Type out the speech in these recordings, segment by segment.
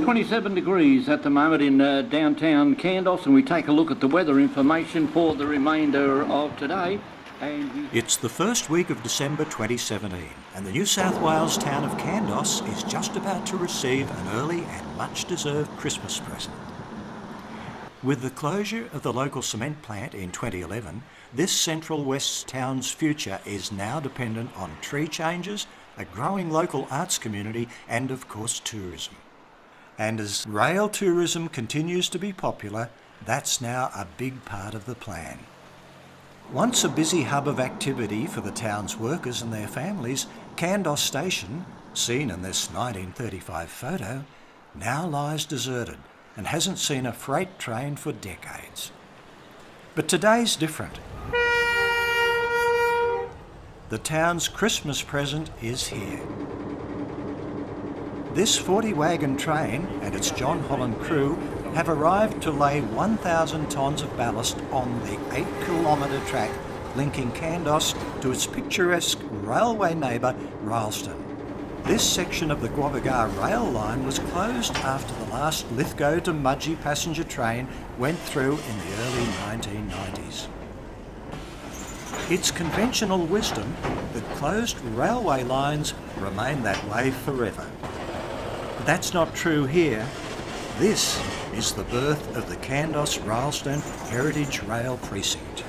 27 degrees at the moment in downtown Kandos, and we take a look at the weather information for the remainder of today. It's the first week of December 2017, and the New South Wales town of Kandos is just about to receive an early and much-deserved Christmas present. With the closure of the local cement plant in 2011, this Central West town's future is now dependent on tree changes, a growing local arts community, and of course tourism. And as rail tourism continues to be popular, that's now a big part of the plan. Once a busy hub of activity for the town's workers and their families, Kandos Station, seen in this 1935 photo, now lies deserted and hasn't seen a freight train for decades. But today's different. The town's Christmas present is here. This 40-wagon train and its John Holland crew have arrived to lay 1,000 tonnes of ballast on the 8-kilometre track linking Kandos to its picturesque railway neighbour, Rylstone. This section of the Guavagar rail line was closed after the last Lithgow to Mudgee passenger train went through in the early 1990s. It's conventional wisdom that closed railway lines remain that way forever. But that's not true here. This is the birth of the Kandos-Rylstone Heritage Rail Precinct.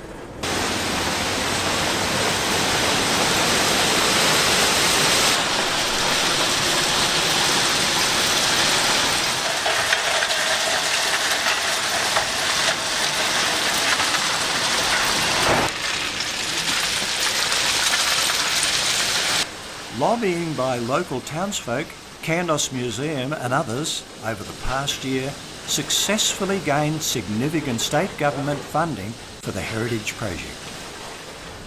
Lobbying by local townsfolk, Kandos Museum and others over the past year successfully gained significant state government funding for the heritage project.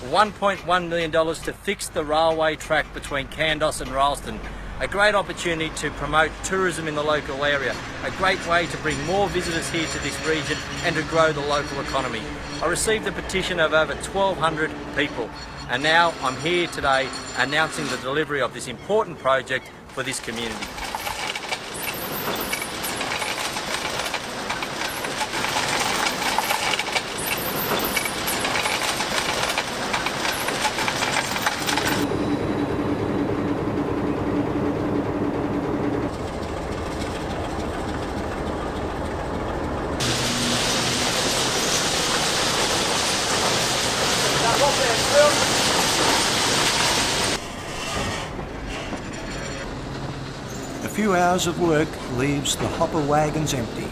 $1.1 million to fix the railway track between Kandos and Rylstone. A great opportunity to promote tourism in the local area. A great way to bring more visitors here to this region and to grow the local economy. I received a petition of over 1,200 people, and now I'm here today announcing the delivery of this important project for this community. A few hours of work leaves the hopper wagons empty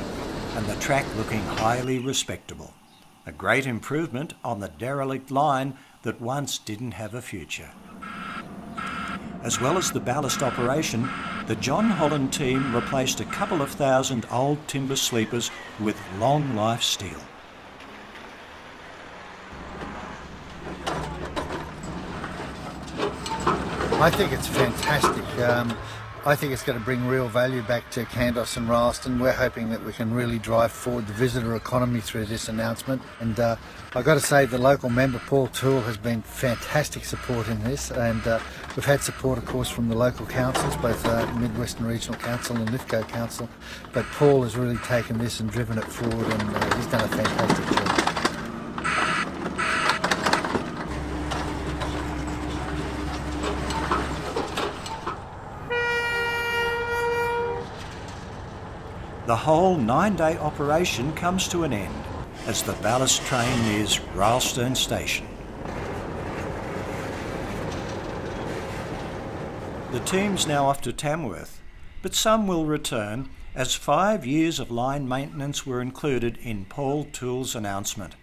and the track looking highly respectable. A great improvement on the derelict line that once didn't have a future. As well as the ballast operation, the John Holland team replaced a couple of thousand old timber sleepers with long life steel. I think it's fantastic. I think it's going to bring real value back to Kandos and Rylstone. We're hoping that we can really drive forward the visitor economy through this announcement. And I've got to say the local member, Paul Toole, has been fantastic support in this. And we've had support, of course, from the local councils, both Mid-Western Regional Council and Lithgow Council. But Paul has really taken this and driven it forward, and he's done a fantastic job. The whole 9-day operation comes to an end as the ballast train nears Rylstone Station. The team's now off to Tamworth, but some will return as 5 years of line maintenance were included in Paul Toole's announcement.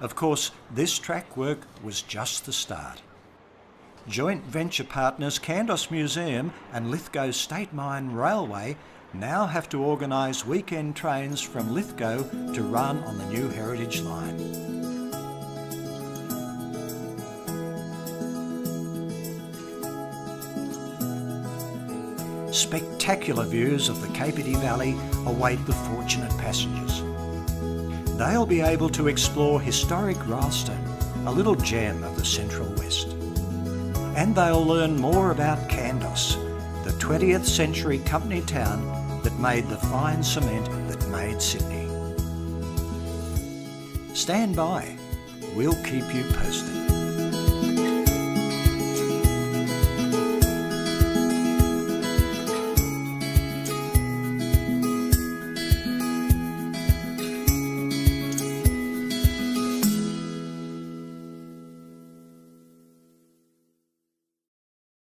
Of course, this track work was just the start. Joint venture partners Kandos Museum and Lithgow State Mine Railway now have to organise weekend trains from Lithgow to run on the new heritage line. Spectacular views of the Kapiti Valley await the fortunate passengers. They'll be able to explore historic Rylstone, a little gem of the Central West. And they'll learn more about Kandos, the 20th century company town that made the fine cement that made Sydney. Stand by, we'll keep you posted.